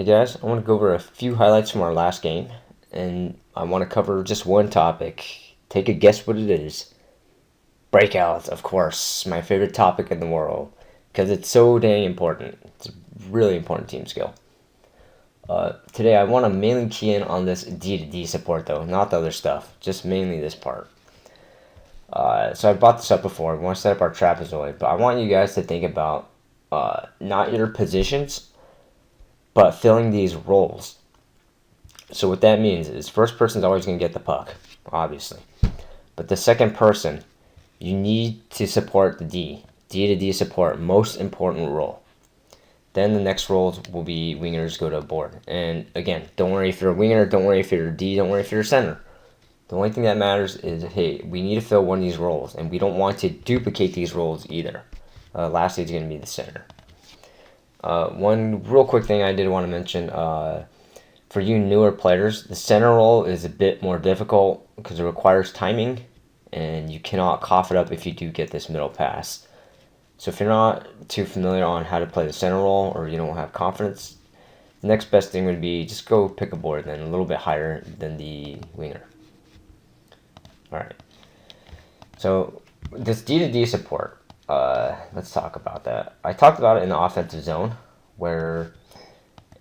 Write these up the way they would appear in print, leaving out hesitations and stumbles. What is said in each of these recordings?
Hey guys, I want to go over a few highlights from our last game, and I want to cover just one topic. Take a guess what it is. Breakouts, of course, my favorite topic in the world, because it's so dang important. It's a really important team skill. Today I want to mainly key in on this D2D support though, not the other stuff, just mainly this part. So I brought this up before, we want to set up our trapezoid, but I want you guys to think about not your positions, but filling these roles. So what that means is first person is always going to get the puck, obviously. But the second person, you need to support the D. D to D support, most important role. Then the next roles will be wingers go to a board. And again, don't worry if you're a winger, don't worry if you're a D, don't worry if you're a center. The only thing that matters is, hey, we need to fill one of these roles, and we don't want to duplicate these roles either. Lastly, it's going to be the center. One real quick thing I did want to mention, for you newer players, the center role is a bit more difficult because it requires timing, and you cannot cough it up if you do get this middle pass. So if you're not too familiar on how to play the center role, or you don't have confidence, the next best thing would be just go pick a board then a little bit higher than the winger. Alright, so this D2D support, let's talk about that. I talked about it in the offensive zone, where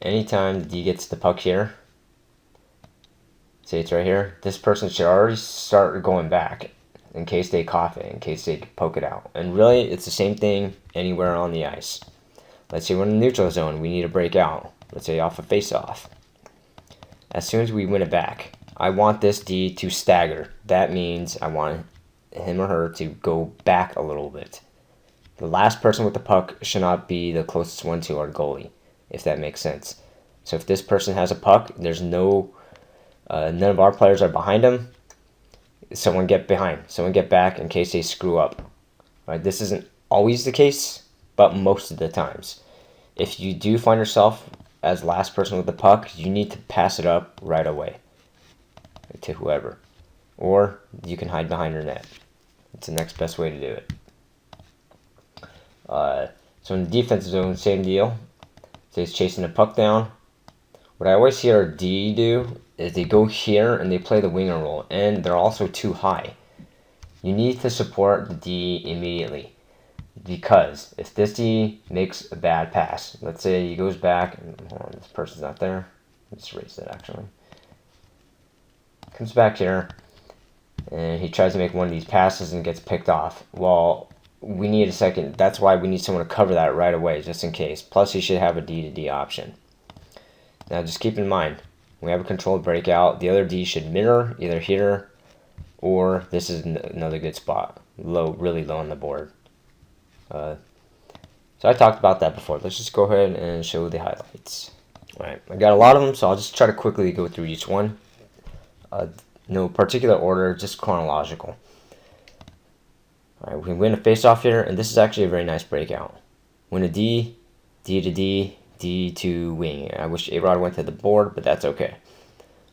anytime the D gets the puck here, say it's right here, this person should already start going back in case they cough it, in case they poke it out. And really, it's the same thing anywhere on the ice. Let's say we're in the neutral zone, we need to break out. Let's say off a face-off. As soon as we win it back, I want this D to stagger. That means I want him or her to go back a little bit. The last person with the puck should not be the closest one to our goalie, if that makes sense. So if this person has a puck, there's none of our players are behind him. Someone get behind. Someone get back in case they screw up. Right? This isn't always the case, but most of the times. If you do find yourself as last person with the puck, you need to pass it up right away to whoever. Or you can hide behind your net. It's the next best way to do it. So in the defensive zone, same deal. Say it's chasing the puck down. What I always hear a D do is they go here and they play the winger role, and they're also too high. You need to support the D immediately, because if this D makes a bad pass, let's say he goes back, and hold on, this person's not there. Let's erase that actually. Comes back here, and he tries to make one of these passes and gets picked off. Well, we need a second. That's why we need someone to cover that right away, just in case. Plus, he should have a D to D option. Now, just keep in mind, we have a controlled breakout. The other D should mirror either here, or this is another good spot, really low on the board. So I talked about that before. Let's just go ahead and show the highlights. All right, I got a lot of them, so I'll just try to quickly go through each one. No particular order, just chronological. All right, we win a face-off here, and this is actually a very nice breakout. Win a D, D to D, D to wing. I wish A-Rod went to the board, but that's okay.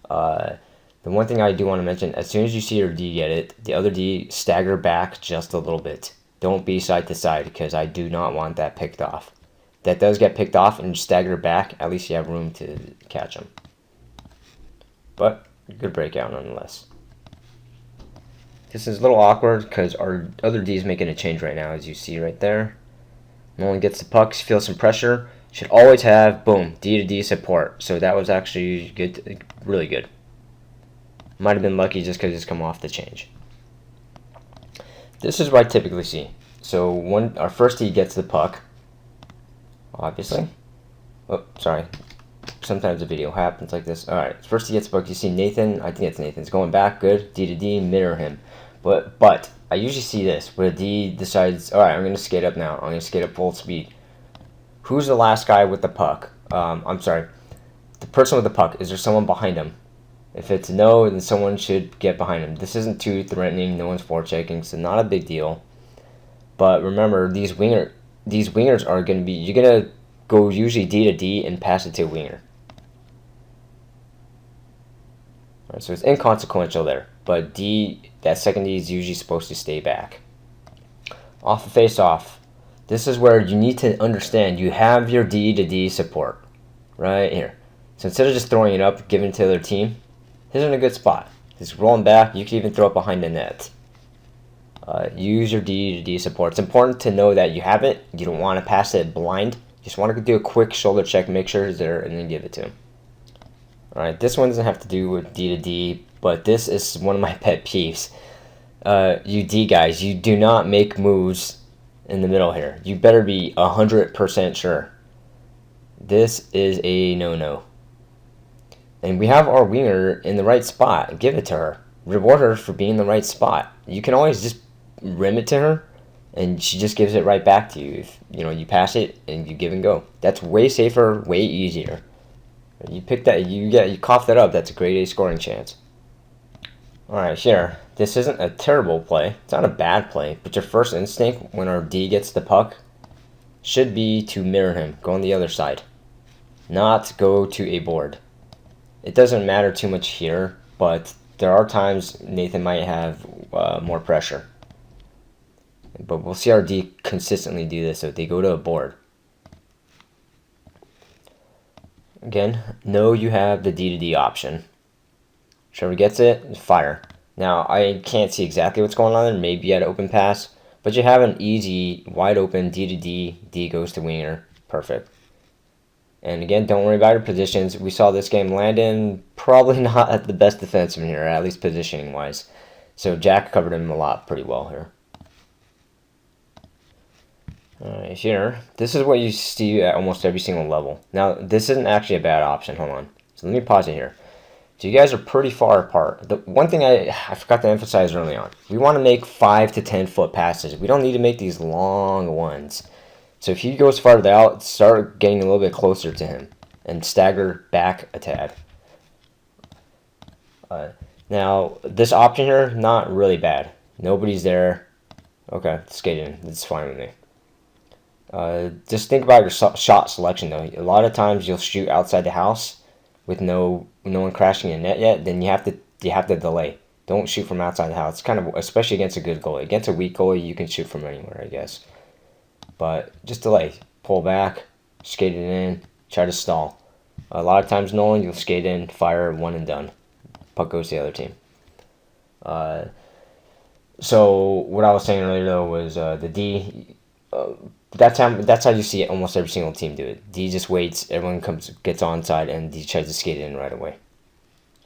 The one thing I do want to mention, as soon as you see your D get it, the other D stagger back just a little bit. Don't be side to side, because I do not want that picked off. If that does get picked off and you stagger back, at least you have room to catch them. But good breakout nonetheless. This is a little awkward because our other D is making a change right now, as you see right there. Nolan gets the pucks, feels some pressure. Should always have, boom, D to D support. So that was actually good, really good. Might have been lucky just because it's come off the change. This is what I typically see. So when our first D gets the puck, obviously. Oh, sorry. Sometimes the video happens like this. Alright, first he gets the puck. You see Nathan, I think it's Nathan's going back, good. D to D, mirror him. But I usually see this, where a D decides, alright, I'm going to skate up now. I'm going to skate up full speed. Who's the last guy with the puck? I'm sorry. The person with the puck, is there someone behind him? If it's no, then someone should get behind him. This isn't too threatening, no one's forechecking, so not a big deal. But remember, these wingers are going to be, you're going to go usually D to D and pass it to a winger. Right, so it's inconsequential there, but that second D is usually supposed to stay back. Off the face-off, this is where you need to understand you have your D to D support. right here. So instead of just throwing it up, giving it to the other team, he's in a good spot. Just rolling back. You can even throw it behind the net. Use your D to D support. It's important to know that you have it. You don't want to pass it blind. You just want to do a quick shoulder check, make sure it's there, and then give it to him. Alright, this one doesn't have to do with D to D, but this is one of my pet peeves. You D guys, you do not make moves in the middle here. You better be 100% sure. This is a no-no. And we have our winger in the right spot. Give it to her. Reward her for being in the right spot. You can always just rim it to her, and she just gives it right back to you. If you pass it and you give and go. That's way safer, way easier. You pick that, you cough that up. That's a grade A scoring chance. All right, here. This isn't a terrible play. It's not a bad play, but your first instinct when our D gets the puck should be to mirror him, go on the other side, not go to a board. It doesn't matter too much here, but there are times Nathan might have more pressure. But we'll see our D consistently do this if they go to a board. Again, know you have the D to D option. Whichever gets it, fire. Now, I can't see exactly what's going on there. Maybe you had an open pass, but you have an easy, wide open D to D. D goes to winger. Perfect. And again, don't worry about your positions. We saw this game, Landon probably not at the best defenseman here, at least positioning wise. So Jack covered him a lot pretty well here. Alright, here, this is what you see at almost every single level. Now, this isn't actually a bad option. Hold on. So let me pause it here. So you guys are pretty far apart. The one thing I forgot to emphasize early on, we want to make 5 to 10 foot passes. We don't need to make these long ones. So if he goes farther out, start getting a little bit closer to him and stagger back a tad. Now, this option here, not really bad. Nobody's there. Okay, skate in. It's fine with me. Just think about your shot selection, though. A lot of times you'll shoot outside the house with no one crashing in net yet. Then you have to delay. Don't shoot from outside the house. It's kind of, especially against a good goalie. Against a weak goalie, you can shoot from anywhere, I guess. But just delay, pull back, skate it in, try to stall. A lot of times, Nolan, you'll skate in, fire, one and done. Puck goes to the other team. So what I was saying earlier though was the D. That's how you see it. Almost every single team do it. D just waits, everyone gets onside, and D tries to skate in right away.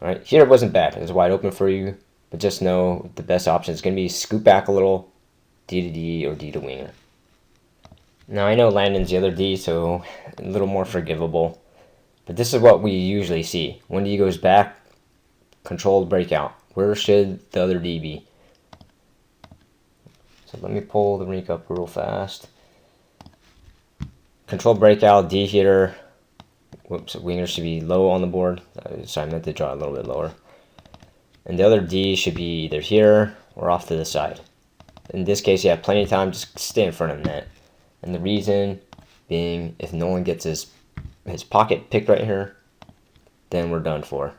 All right, here it wasn't bad. It was wide open for you, but just know the best option is going to be scoot back a little, D to D or D to winger. Now, I know Landon's the other D, so a little more forgivable. But this is what we usually see. When D goes back, controlled breakout. Where should the other D be? So let me pull the rink up real fast. Controlled breakout, D hitter. Whoops, winger should be low on the board. Sorry, I meant to draw a little bit lower. And the other D should be either here or off to the side. In this case, you have plenty of time. Just stay in front of the net. And the reason being, if Nolan gets his pocket picked right here, then we're done for.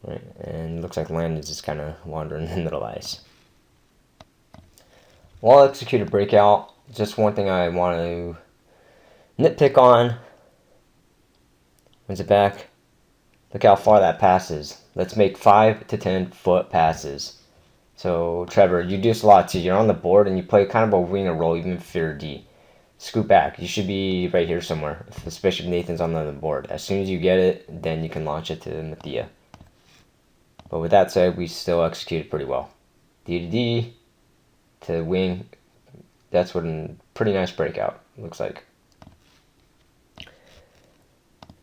Right, and it looks like Landon's just kind of wandering in the middle ice. Well, I'll execute a breakout. Just one thing I want to nitpick on. When's it back? Look how far that passes. Let's make 5 to 10 foot passes. So, Trevor, you do this a lot too. You're on the board and you play kind of a winger role, even if you're D. Scoot back. You should be right here somewhere, especially if Nathan's on the board. As soon as you get it, then you can launch it to Mathia. But with that said, we still executed pretty well. D to D to wing. That's what a pretty nice breakout looks like.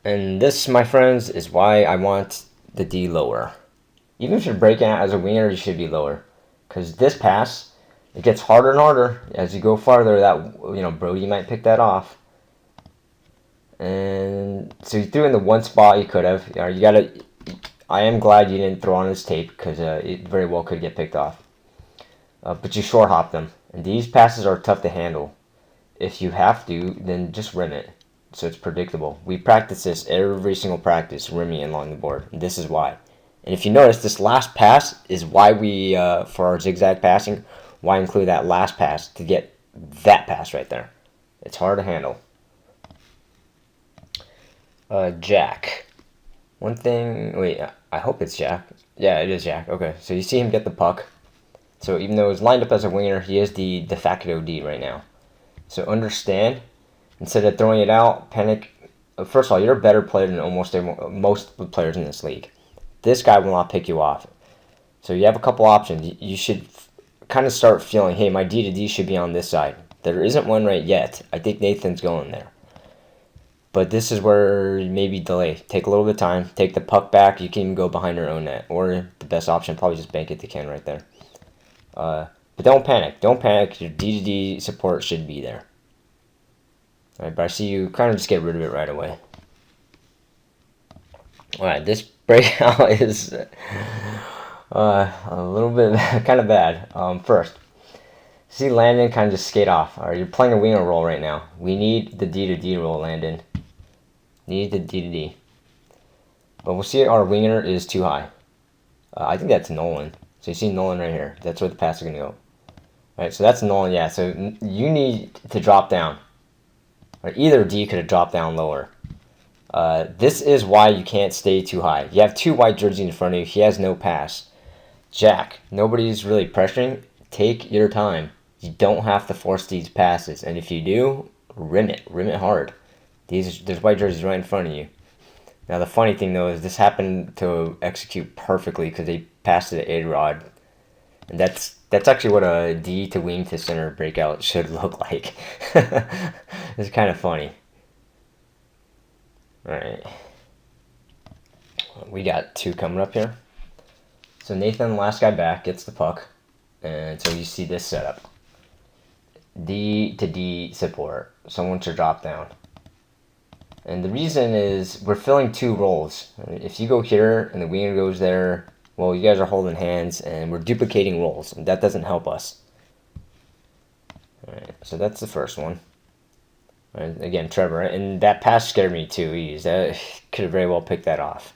And this, my friends, is why I want the D lower. Even if you're breaking out as a winger, you should be lower. Because this pass, it gets harder and harder as you go farther. That, Brody might pick that off. And so you threw in the one spot you could have. I am glad you didn't throw on his tape because it very well could get picked off. But you short hop them. And these passes are tough to handle. If you have to, then just rim it. So it's predictable. We practice this every single practice, rimming along the board. And this is why. And if you notice, this last pass is why we, for our zigzag passing, why include that last pass to get that pass right there. It's hard to handle. Jack. One thing, wait, I hope it's Jack. Yeah, it is Jack. Okay, so you see him get the puck. So even though he's lined up as a winger, he is the de facto D right now. So understand, instead of throwing it out, panic. First of all, you're a better player than almost most players in this league. This guy will not pick you off. So you have a couple options. You should kind of start feeling, hey, my D to D should be on this side. There isn't one right yet. I think Nathan's going there. But this is where maybe delay. Take a little bit of time. Take the puck back. You can even go behind your own net. Or the best option, probably just bank it to Ken right there. But don't panic. Don't panic. Your D to D support should be there. Alright, but I see you kind of just get rid of it right away. Alright, this breakout is a little bit kind of bad. First, see Landon kind of just skate off. Alright, you're playing a winger role right now. We need the D to D role, Landon. Need the D to D. But we'll see our winger is too high. I think that's Nolan. So you see Nolan right here. That's where the pass is going to go. Alright, so that's Nolan, yeah. So you need to drop down. Or either D could have dropped down lower. This is why you can't stay too high. You have two white jerseys in front of you. He has no pass. Jack, nobody's really pressuring. Take your time. You don't have to force these passes. And if you do, rim it. Rim it hard. There's white jerseys right in front of you. Now the funny thing though is this happened to execute perfectly because they passed it to A-Rod. And that's actually what a D to wing to center breakout should look like. It's kind of funny. Alright. We got two coming up here. So Nathan, last guy back, gets the puck. And so you see this setup. D to D support. Someone should drop down. And the reason is we're filling two roles. If you go here and the winger goes there, well, you guys are holding hands and we're duplicating roles. And that doesn't help us. Alright, so that's the first one. And again, Trevor, and that pass scared me too. That could have very well picked that off.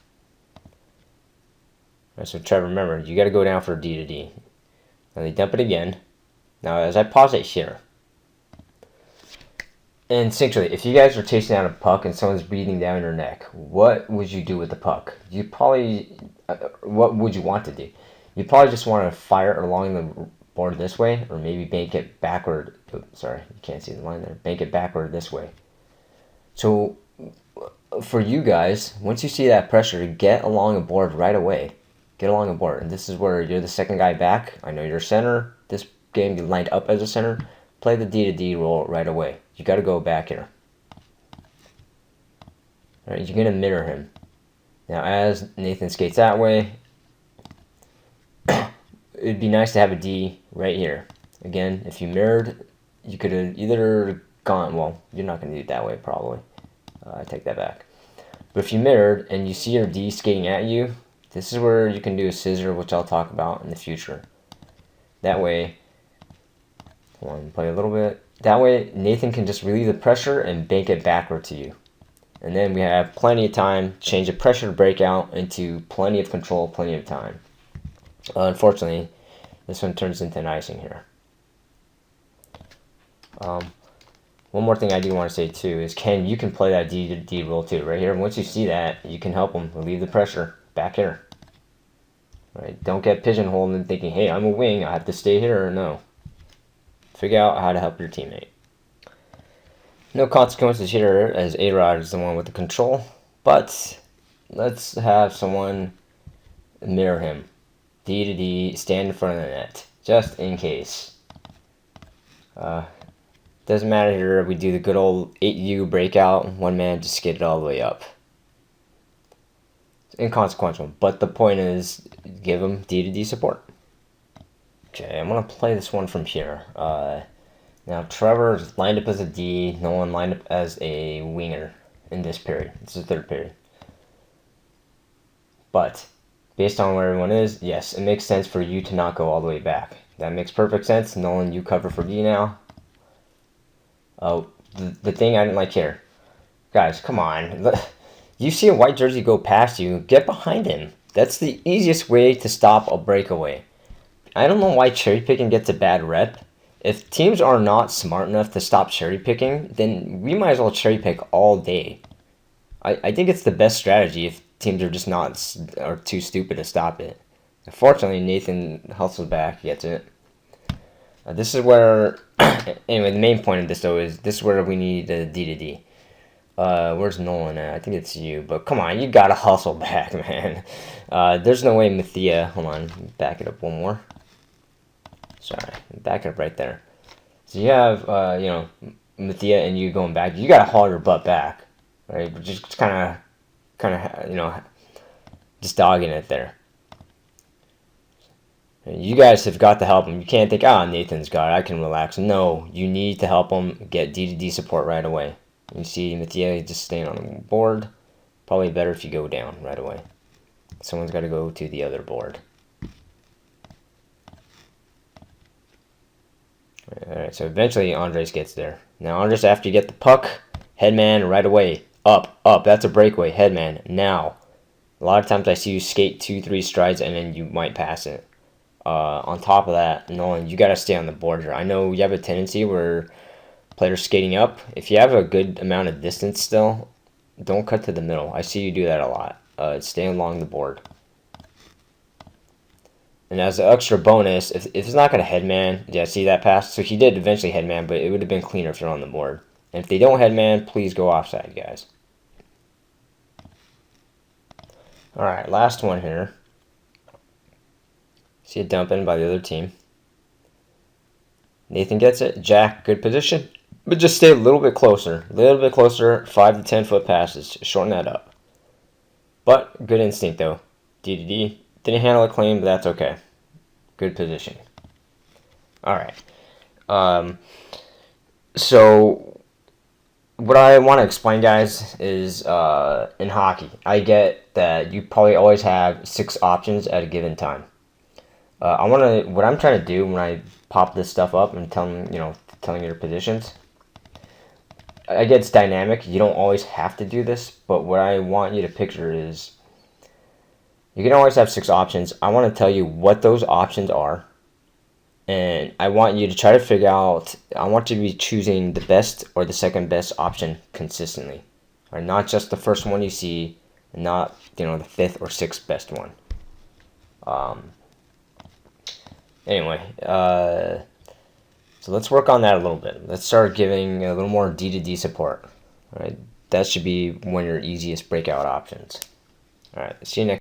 Alright, so Trevor, remember, you got to go down for D to D. Now they dump it again. Now as I pause it here, instinctually, if you guys are chasing down a puck and someone's breathing down your neck, what would you do with the puck? You probably, what would you want to do? You probably just want to fire it along the board this way, or maybe bank it backward. Oops, sorry, you can't see the line there. Bank it backward this way. So, for you guys, once you see that pressure, get along a board right away. Get along a board. And this is where you're the second guy back. I know you're center. This game, you lined up as a center. Play the D to D role right away. You got to go back here. All right, you're going to mirror him. Now, as Nathan skates that way, it'd be nice to have a D right here. Again, if you mirrored, you could have either gone, well, you're not going to do it that way probably. I take that back. But if you mirrored and you see your D skating at you, this is where you can do a scissor, which I'll talk about in the future. That way, hold on, play a little bit. That way, Nathan can just relieve the pressure and bank it backward to you. And then we have plenty of time to change the pressure to breakout into plenty of control, plenty of time. Unfortunately, this one turns into an icing here. One more thing I do want to say too is Ken, you can play that D to D role too. Right here, once you see that, you can help him relieve the pressure back here. Right? Don't get pigeonholed and thinking, hey, I'm a wing, I have to stay here, or no. Figure out how to help your teammate. No consequences here, as A-Rod is the one with the control, but let's have someone mirror him. D to D, stand in front of the net, just in case. Doesn't matter here, we do the good old 8U breakout, one man just skate it all the way up. It's inconsequential, but the point is, give him D to D support. Okay, I'm going to play this one from here. Now, Trevor's lined up as a D, Nolan lined up as a winger in this period. This is the third period. But, based on where everyone is, yes, it makes sense for you to not go all the way back. That makes perfect sense. Nolan, you cover for D now. Oh, the thing I didn't like here. Guys, come on. You see a white jersey go past you, get behind him. That's the easiest way to stop a breakaway. I don't know why cherry picking gets a bad rep. If teams are not smart enough to stop cherry picking, then we might as well cherry pick all day. I think it's the best strategy if teams are just not or too stupid to stop it. Unfortunately, Nathan hustles back, gets it. This is where, anyway, the main point of this though is this is where we need a D to D. Where's Nolan at? I think it's you, but come on, you gotta hustle back, man. There's no way Mathia. Hold on, back it up one more. Sorry, back it up right there. So you have, Mathia and you going back. You gotta haul your butt back, right? But just just dogging it there. You guys have got to help him. You can't think, Nathan's got it. I can relax. No, you need to help him get D to D support right away. You see Mathia just staying on the board. Probably better if you go down right away. Someone's got to go to the other board. Alright, so eventually Andres gets there. Now Andres, after you get the puck, headman right away. Up, up. That's a breakaway. Headman, now. A lot of times I see you skate 2-3 strides and then you might pass it. On top of that, Nolan, you got to stay on the board here. I know you have a tendency where players skating up. If you have a good amount of distance still, don't cut to the middle. I see you do that a lot. Stay along the board. And as an extra bonus, if it's not going to headman, yeah, see that pass? So he did eventually headman, but it would have been cleaner if you're on the board. And if they don't headman, please go offside, guys. Alright, last one here. See a dump in by the other team. Nathan gets it. Jack, good position. But just stay a little bit closer. 5 to 10 foot passes. Shorten that up. But good instinct, though. D to D. Didn't handle a clean, but that's okay. Good position. Alright. So, what I want to explain, guys, is in hockey, I get that you probably always have 6 options at a given time. What I'm trying to do when I pop this stuff up and telling your positions, I get it's dynamic. You don't always have to do this, but what I want you to picture is you can always have 6 options. I want to tell you what those options are, and I want you to try to figure out, I want you to be choosing the best or the second best option consistently, or not just the first one you see, and not the 5th or 6th best one. Anyway, so let's work on that a little bit. Let's start giving a little more D to D support. All right, that should be one of your easiest breakout options. All right, see you next.